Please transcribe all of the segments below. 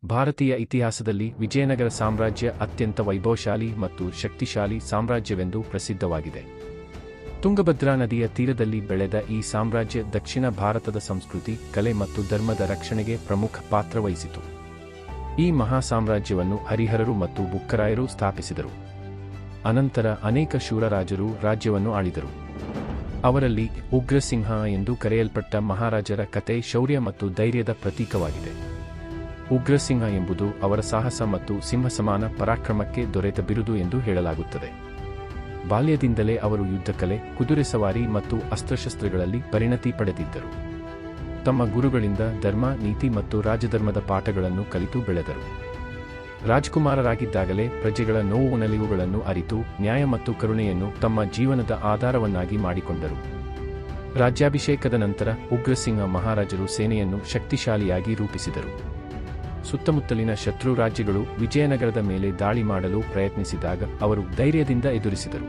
ಭಾರತೀಯ ಇತಿಹಾಸದಲ್ಲಿ ವಿಜಯನಗರ ಸಾಮ್ರಾಜ್ಯ ಅತ್ಯಂತ ವೈಭವಶಾಲಿ ಮತ್ತು ಶಕ್ತಿಶಾಲಿ ಸಾಮ್ರಾಜ್ಯವೆಂದು ಪ್ರಸಿದ್ಧವಾಗಿದೆ. ತುಂಗಭದ್ರಾ ನದಿಯ ತೀರದಲ್ಲಿ ಬೆಳೆದ ಈ ಸಾಮ್ರಾಜ್ಯ ದಕ್ಷಿಣ ಭಾರತದ ಸಂಸ್ಕೃತಿ, ಕಲೆ ಮತ್ತು ಧರ್ಮದ ರಕ್ಷಣೆಗೆ ಪ್ರಮುಖ ಪಾತ್ರ ವಹಿಸಿತು. ಈ ಮಹಾ ಸಾಮ್ರಾಜ್ಯವನ್ನು ಹರಿಹರರು ಮತ್ತು ಬುಕ್ಕರಾಯರು ಸ್ಥಾಪಿಸಿದರು. ಅನಂತರ ಅನೇಕ ಶೂರರಾಜರು ರಾಜ್ಯವನ್ನು ಆಳಿದರು. ಅವರಲ್ಲಿ ಉಗ್ರಸಿಂಹ ಎಂದು ಕರೆಯಲ್ಪಟ್ಟ ಮಹಾರಾಜರ ಕತೆ ಶೌರ್ಯ ಮತ್ತು ಧೈರ್ಯದ ಪ್ರತೀಕವಾಗಿದೆ. ಉಗ್ರಸಿಂಹ ಎಂಬುದು ಅವರ ಸಾಹಸ ಮತ್ತು ಸಿಂಹಸಮಾನ ಪರಾಕ್ರಮಕ್ಕೆ ದೊರೆತ ಬಿರುದು ಎಂದು ಹೇಳಲಾಗುತ್ತದೆ. ಬಾಲ್ಯದಿಂದಲೇ ಅವರು ಯುದ್ಧಕಲೆ, ಕುದುರೆ ಸವಾರಿ ಮತ್ತು ಅಸ್ತ್ರಶಸ್ತ್ರಗಳಲ್ಲಿ ಪರಿಣತಿ ಪಡೆದಿದ್ದರು. ತಮ್ಮ ಗುರುಗಳಿಂದ ಧರ್ಮ, ನೀತಿ ಮತ್ತು ರಾಜಧರ್ಮದ ಪಾಠಗಳನ್ನು ಕಲಿತು ಬೆಳೆದರು. ರಾಜಕುಮಾರರಾಗಿದ್ದಾಗಲೇ ಪ್ರಜೆಗಳ ನೋವು ನಲಿವುಗಳನ್ನು ಅರಿತು ನ್ಯಾಯ ಮತ್ತು ಕರುಣೆಯನ್ನು ತಮ್ಮ ಜೀವನದ ಆಧಾರವನ್ನಾಗಿ ಮಾಡಿಕೊಂಡರು. ರಾಜ್ಯಾಭಿಷೇಕದ ನಂತರ ಉಗ್ರಸಿಂಹ ಮಹಾರಾಜರು ಸೇನೆಯನ್ನು ಶಕ್ತಿಶಾಲಿಯಾಗಿ ರೂಪಿಸಿದರು. ಸುತ್ತಮುತ್ತಲಿನ ಶತ್ರು ರಾಜ್ಯಗಳು ವಿಜಯನಗರದ ಮೇಲೆ ದಾಳಿ ಮಾಡಲು ಪ್ರಯತ್ನಿಸಿದಾಗ ಅವರು ಧೈರ್ಯದಿಂದ ಎದುರಿಸಿದರು.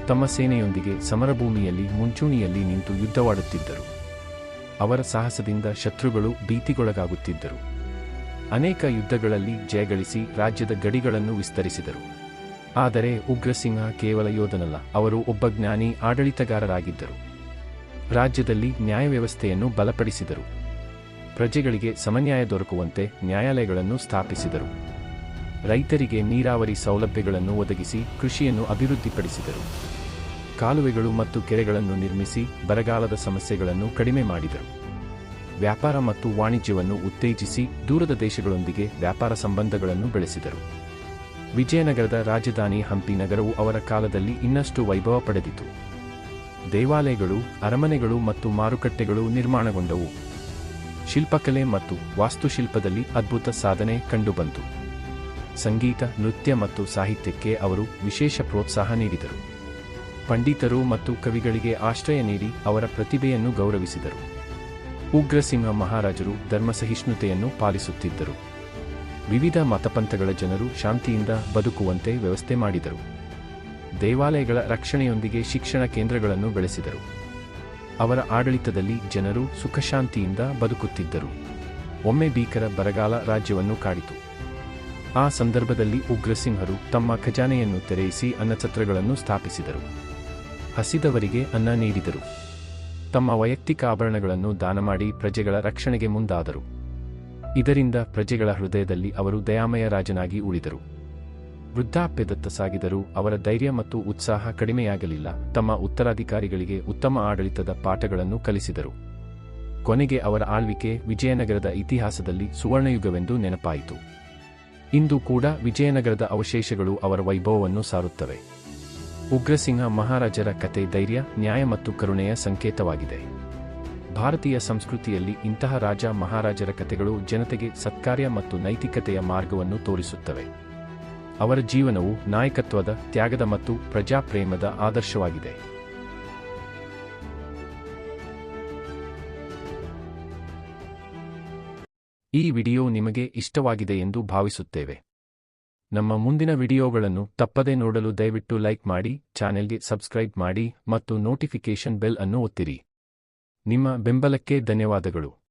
ತಮ್ಮ ಸೇನೆಯೊಂದಿಗೆ ಸಮರಭೂಮಿಯಲ್ಲಿ ಮುಂಚೂಣಿಯಲ್ಲಿ ನಿಂತು ಯುದ್ಧವಾಡುತ್ತಿದ್ದರು. ಅವರ ಸಾಹಸದಿಂದ ಶತ್ರುಗಳು ಭೀತಿಗೊಳಗಾಗುತ್ತಿದ್ದರು. ಅನೇಕ ಯುದ್ಧಗಳಲ್ಲಿ ಜಯಗಳಿಸಿ ರಾಜ್ಯದ ಗಡಿಗಳನ್ನು ವಿಸ್ತರಿಸಿದರು. ಆದರೆ ಉಗ್ರಸಿಂಹ ಕೇವಲ ಯೋಧನಲ್ಲ, ಅವರು ಒಬ್ಬ ಜ್ಞಾನಿ ಆಡಳಿತಗಾರರಾಗಿದ್ದರು. ರಾಜ್ಯದಲ್ಲಿ ನ್ಯಾಯವ್ಯವಸ್ಥೆಯನ್ನು ಬಲಪಡಿಸಿದರು. ಪ್ರಜೆಗಳಿಗೆ ಸಮನ್ಯಾಯ ದೊರಕುವಂತೆ ನ್ಯಾಯಾಲಯಗಳನ್ನು ಸ್ಥಾಪಿಸಿದರು. ರೈತರಿಗೆ ನೀರಾವರಿ ಸೌಲಭ್ಯಗಳನ್ನು ಒದಗಿಸಿ ಕೃಷಿಯನ್ನು ಅಭಿವೃದ್ಧಿಪಡಿಸಿದರು. ಕಾಲುವೆಗಳು ಮತ್ತು ಕೆರೆಗಳನ್ನು ನಿರ್ಮಿಸಿ ಬರಗಾಲದ ಸಮಸ್ಯೆಗಳನ್ನು ಕಡಿಮೆ ಮಾಡಿದರು. ವ್ಯಾಪಾರ ಮತ್ತು ವಾಣಿಜ್ಯವನ್ನು ಉತ್ತೇಜಿಸಿ ದೂರದ ದೇಶಗಳೊಂದಿಗೆ ವ್ಯಾಪಾರ ಸಂಬಂಧಗಳನ್ನು ಬೆಳೆಸಿದರು. ವಿಜಯನಗರದ ರಾಜಧಾನಿ ಹಂಪಿ ನಗರವು ಅವರ ಕಾಲದಲ್ಲಿ ಇನ್ನಷ್ಟು ವೈಭವ ಪಡೆದಿತು. ದೇವಾಲಯಗಳು, ಅರಮನೆಗಳು ಮತ್ತು ಮಾರುಕಟ್ಟೆಗಳು ನಿರ್ಮಾಣಗೊಂಡವು. ಶಿಲ್ಪಕಲೆ ಮತ್ತು ವಾಸ್ತುಶಿಲ್ಪದಲ್ಲಿ ಅದ್ಭುತ ಸಾಧನೆ ಕಂಡುಬಂತು. ಸಂಗೀತ, ನೃತ್ಯ ಮತ್ತು ಸಾಹಿತ್ಯಕ್ಕೆ ಅವರು ವಿಶೇಷ ಪ್ರೋತ್ಸಾಹ ನೀಡಿದರು. ಪಂಡಿತರು ಮತ್ತು ಕವಿಗಳಿಗೆ ಆಶ್ರಯ ನೀಡಿ ಅವರ ಪ್ರತಿಭೆಯನ್ನು ಗೌರವಿಸಿದರು. ಉಗ್ರಸಿಂಹ ಮಹಾರಾಜರು ಧರ್ಮಸಹಿಷ್ಣುತೆಯನ್ನು ಪಾಲಿಸುತ್ತಿದ್ದರು. ವಿವಿಧ ಮತಪಂಥಗಳ ಜನರು ಶಾಂತಿಯಿಂದ ಬದುಕುವಂತೆ ವ್ಯವಸ್ಥೆ ಮಾಡಿದರು. ದೇವಾಲಯಗಳ ರಕ್ಷಣೆಯೊಂದಿಗೆ ಶಿಕ್ಷಣ ಕೇಂದ್ರಗಳನ್ನು ಬೆಳೆಸಿದರು. ಅವರ ಆಡಳಿತದಲ್ಲಿ ಜನರು ಸುಖಶಾಂತಿಯಿಂದ ಬದುಕುತ್ತಿದ್ದರು. ಒಮ್ಮೆ ಭೀಕರ ಬರಗಾಲ ರಾಜ್ಯವನ್ನು ಕಾಡಿತು. ಆ ಸಂದರ್ಭದಲ್ಲಿ ಉಗ್ರಸಿಂಹರು ತಮ್ಮ ಖಜಾನೆಯನ್ನು ತೆರೆಯಿಸಿ ಅನ್ನಛತ್ರಗಳನ್ನು ಸ್ಥಾಪಿಸಿದರು. ಹಸಿದವರಿಗೆ ಅನ್ನ ನೀಡಿದರು. ತಮ್ಮ ವೈಯಕ್ತಿಕ ಆಭರಣಗಳನ್ನು ದಾನ ಮಾಡಿ ಪ್ರಜೆಗಳ ರಕ್ಷಣೆಗೆ ಮುಂದಾದರು. ಇದರಿಂದ ಪ್ರಜೆಗಳ ಹೃದಯದಲ್ಲಿ ಅವರು ದಯಾಮಯ ರಾಜನಾಗಿ ಉಳಿದರು. ವೃದ್ಧಾಪ್ಯದತ್ತ ಸಾಗಿದರೂ ಅವರ ಧೈರ್ಯ ಮತ್ತು ಉತ್ಸಾಹ ಕಡಿಮೆಯಾಗಲಿಲ್ಲ. ತಮ್ಮ ಉತ್ತರಾಧಿಕಾರಿಗಳಿಗೆ ಉತ್ತಮ ಆಡಳಿತದ ಪಾಠಗಳನ್ನು ಕಲಿಸಿದರು. ಕೊನೆಗೆ ಅವರ ಆಳ್ವಿಕೆ ವಿಜಯನಗರದ ಇತಿಹಾಸದಲ್ಲಿ ಸುವರ್ಣಯುಗವೆಂದು ನೆನಪಾಯಿತು. ಇಂದು ಕೂಡ ವಿಜಯನಗರದ ಅವಶೇಷಗಳು ಅವರ ವೈಭವವನ್ನು ಸಾರುತ್ತವೆ. ಉಗ್ರಸಿಂಹ ಮಹಾರಾಜರ ಕತೆ ಧೈರ್ಯ, ನ್ಯಾಯ ಮತ್ತು ಕರುಣೆಯ ಸಂಕೇತವಾಗಿದೆ. ಭಾರತೀಯ ಸಂಸ್ಕೃತಿಯಲ್ಲಿ ಇಂತಹ ರಾಜ ಮಹಾರಾಜರ ಕತೆಗಳು ಜನತೆಗೆ ಸತ್ಕಾರ್ಯ ಮತ್ತು ನೈತಿಕತೆಯ ಮಾರ್ಗವನ್ನು ತೋರಿಸುತ್ತವೆ. ಅವರ ಜೀವನವು ನಾಯಕತ್ವದ, ತ್ಯಾಗದ ಮತ್ತು ಪ್ರಜಾಪ್ರೇಮದ ಆದರ್ಶವಾಗಿದೆ. ಈ ವಿಡಿಯೋ ನಿಮಗೆ ಇಷ್ಟವಾಗಿದೆ ಎಂದು ಭಾವಿಸುತ್ತೇವೆ. ನಮ್ಮ ಮುಂದಿನ ವಿಡಿಯೋಗಳನ್ನು ತಪ್ಪದೇ ನೋಡಲು ದಯವಿಟ್ಟು ಲೈಕ್ ಮಾಡಿ, ಚಾನೆಲ್ಗೆ ಸಬ್ಸ್ಕ್ರೈಬ್ ಮಾಡಿ ಮತ್ತು ನೋಟಿಫಿಕೇಷನ್ ಬೆಲ್ ಅನ್ನು ಒತ್ತಿರಿ. ನಿಮ್ಮ ಬೆಂಬಲಕ್ಕೆ ಧನ್ಯವಾದಗಳು.